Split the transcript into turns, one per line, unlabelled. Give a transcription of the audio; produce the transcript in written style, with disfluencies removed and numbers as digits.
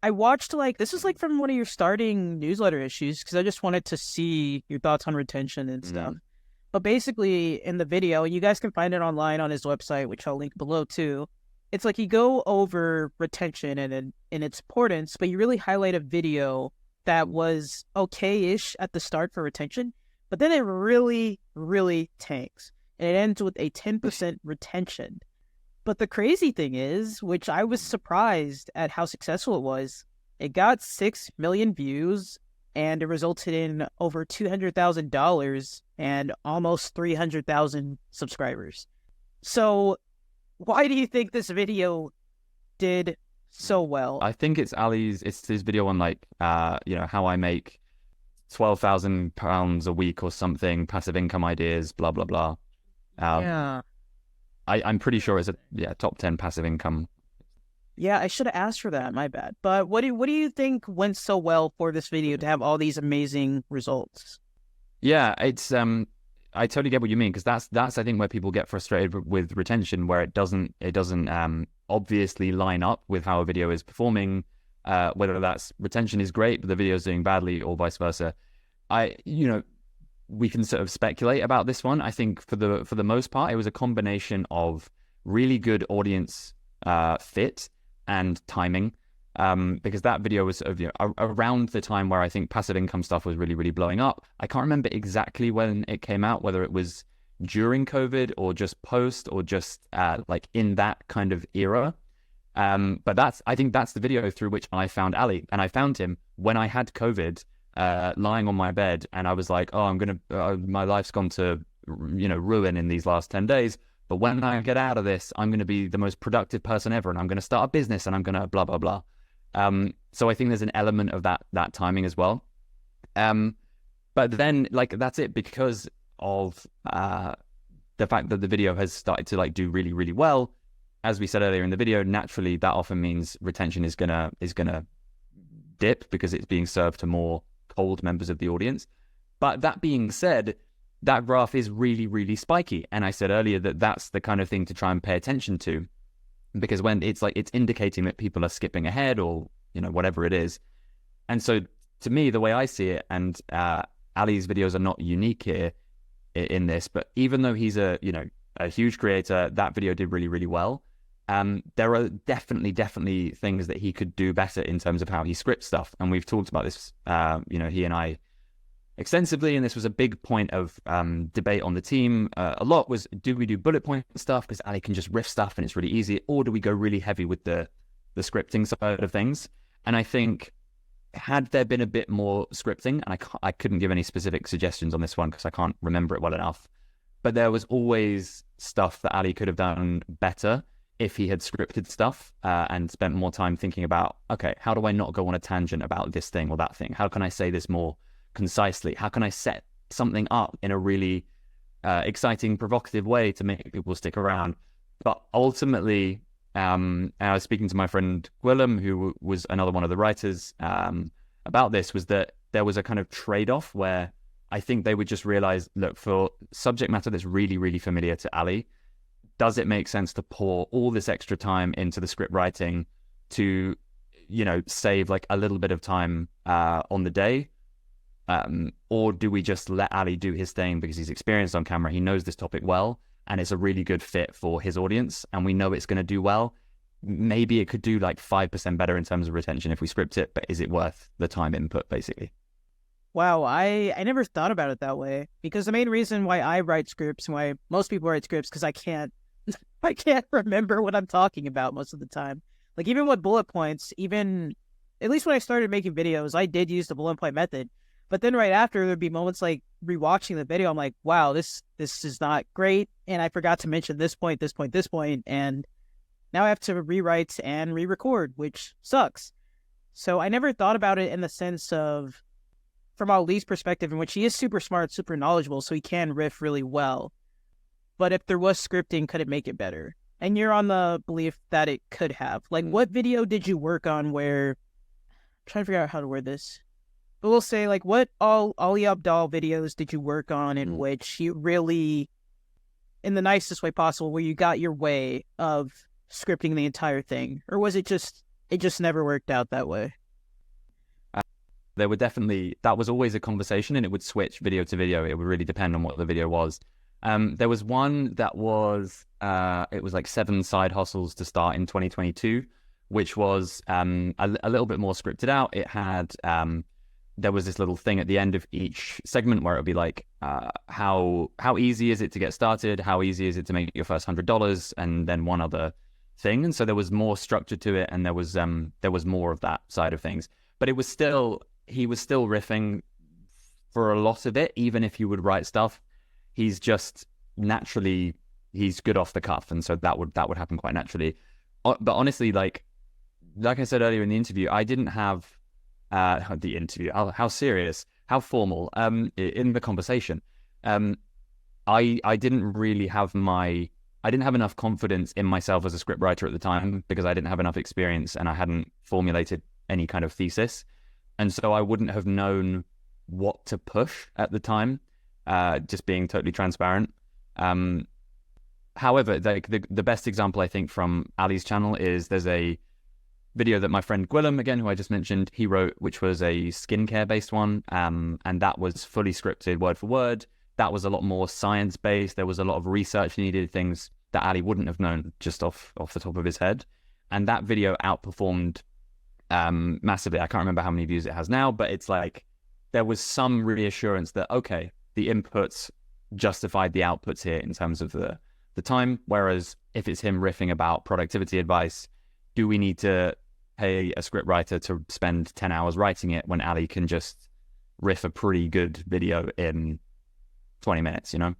I watched like this is like from one of your starting newsletter issues because I just wanted to see your thoughts on retention and stuff.
Mm.
But basically, in the video, and you guys can find it online on his website, which I'll link below too. It's like you go over retention and its importance, but you really highlight a video that was okay-ish at the start for retention, but then it really, really tanks, and it ends with a 10% retention. But the crazy thing is, which I was surprised at how successful it was, it got 6 million views and it resulted in over $200,000 and almost 300,000 subscribers. So, why do you think this video did so well?
I think it's his video on like, how I make £12,000 a week or something, passive income ideas, blah, blah, blah.
Yeah.
I'm pretty sure it's a top 10 passive income.
Yeah, I should have asked for that. My bad. But what do you think went so well for this video to have all these amazing results?
Yeah, it's I totally get what you mean, because that's I think where people get frustrated with retention, where it doesn't obviously line up with how a video is performing, whether that's retention is great but the video is doing badly, or vice versa. We can sort of speculate about this one. I think for the most part, it was a combination of really good audience fit and timing, because that video was sort of, around the time where I think passive income stuff was really, really blowing up. I can't remember exactly when it came out, whether it was during COVID or just post or just like in that kind of era. But I think that's the video through which I found Ali, and I found him when I had COVID, lying on my bed, and I was like, oh, my life's gone to ruin in these last 10 days. But when I get out of this, I'm going to be the most productive person ever, and I'm going to start a business, and I'm going to blah, blah, blah. So I think there's an element of that timing as well. But then, like, that's it, because of the fact that the video has started to like do really, really well. As we said earlier in the video, naturally that often means retention is gonna dip because it's being served to more cold members of the audience. But that being said, that graph is really, really spiky. And I said earlier that that's the kind of thing to try and pay attention to, because when it's indicating that people are skipping ahead, or, whatever it is. And so to me, the way I see it, and Ali's videos are not unique here in this, but even though he's a huge creator, that video did really, really well. There are definitely things that he could do better in terms of how he scripts stuff. And we've talked about this, he and I extensively, and this was a big point of debate on the team. A lot was, do we do bullet point stuff because Ali can just riff stuff and it's really easy, or do we go really heavy with the scripting side of things? And I think, had there been a bit more scripting, and I couldn't give any specific suggestions on this one because I can't remember it well enough, but there was always stuff that Ali could have done better if he had scripted stuff and spent more time thinking about, okay, how do I not go on a tangent about this thing or that thing? How can I say this more concisely? How can I set something up in a really exciting, provocative way to make people stick around? But ultimately, I was speaking to my friend Willem, who was another one of the writers about this, was that there was a kind of trade-off where I think they would just realize, look, for subject matter that's really, really familiar to Ali, does it make sense to pour all this extra time into the script writing to, save like a little bit of time on the day? Or do we just let Ali do his thing because he's experienced on camera, he knows this topic well, and it's a really good fit for his audience, and we know it's going to do well? Maybe it could do like 5% better in terms of retention if we script it, but is it worth the time input, basically?
Wow, I never thought about it that way, because the main reason why I write scripts and why most people write scripts, because I can't remember what I'm talking about most of the time. Like, even with bullet points, even at least when I started making videos, I did use the bullet point method. But then right after, there'd be moments like rewatching the video, I'm like, wow, this is not great, and I forgot to mention this point, this point, this point, and now I have to rewrite and re-record, which sucks. So I never thought about it in the sense of, from Ali's perspective, in which he is super smart, super knowledgeable, so he can riff really well. But if there was scripting, could it make it better? And you're on the belief that it could have. Like, what video did you work on where... I'm trying to figure out how to word this. But we'll say, like, what Ali Abdaal videos did you work on in which you really, in the nicest way possible, where you got your way of scripting the entire thing? Or was it just It just never worked out that way.
There were definitely, that was always a conversation, and it would switch video to video. It would really depend on what the video was. There was one that was, it was like 7 side hustles to start in 2022, which was a little bit more scripted out. It had, there was this little thing at the end of each segment where it would be like, how easy is it to get started? How easy is it to make your first $100? And then one other thing. And so there was more structure to it, and there was more of that side of things. But it was still, he was still riffing for a lot of it, even if you would write stuff. He's just naturally, he's good off the cuff, and so that would happen quite naturally. But honestly, like I said earlier in the interview, I didn't have the interview. How serious, how formal. In the conversation, I didn't really have I didn't have enough confidence in myself as a scriptwriter at the time, because I didn't have enough experience and I hadn't formulated any kind of thesis. And so I wouldn't have known what to push at the time, just being totally transparent. However, the best example, I think, from Ali's channel is there's a video that my friend Gwilym, again, who I just mentioned, he wrote, which was a skincare-based one, and that was fully scripted word for word. That was a lot more science-based. There was a lot of research needed, things that Ali wouldn't have known just off the top of his head. And that video outperformed massively. I can't remember how many views it has now, but it's like there was some reassurance that, okay, the inputs justified the outputs here in terms of the time. Whereas if it's him riffing about productivity advice, do we need to pay a scriptwriter to spend 10 hours writing it when Ali can just riff a pretty good video in 20 minutes, you know?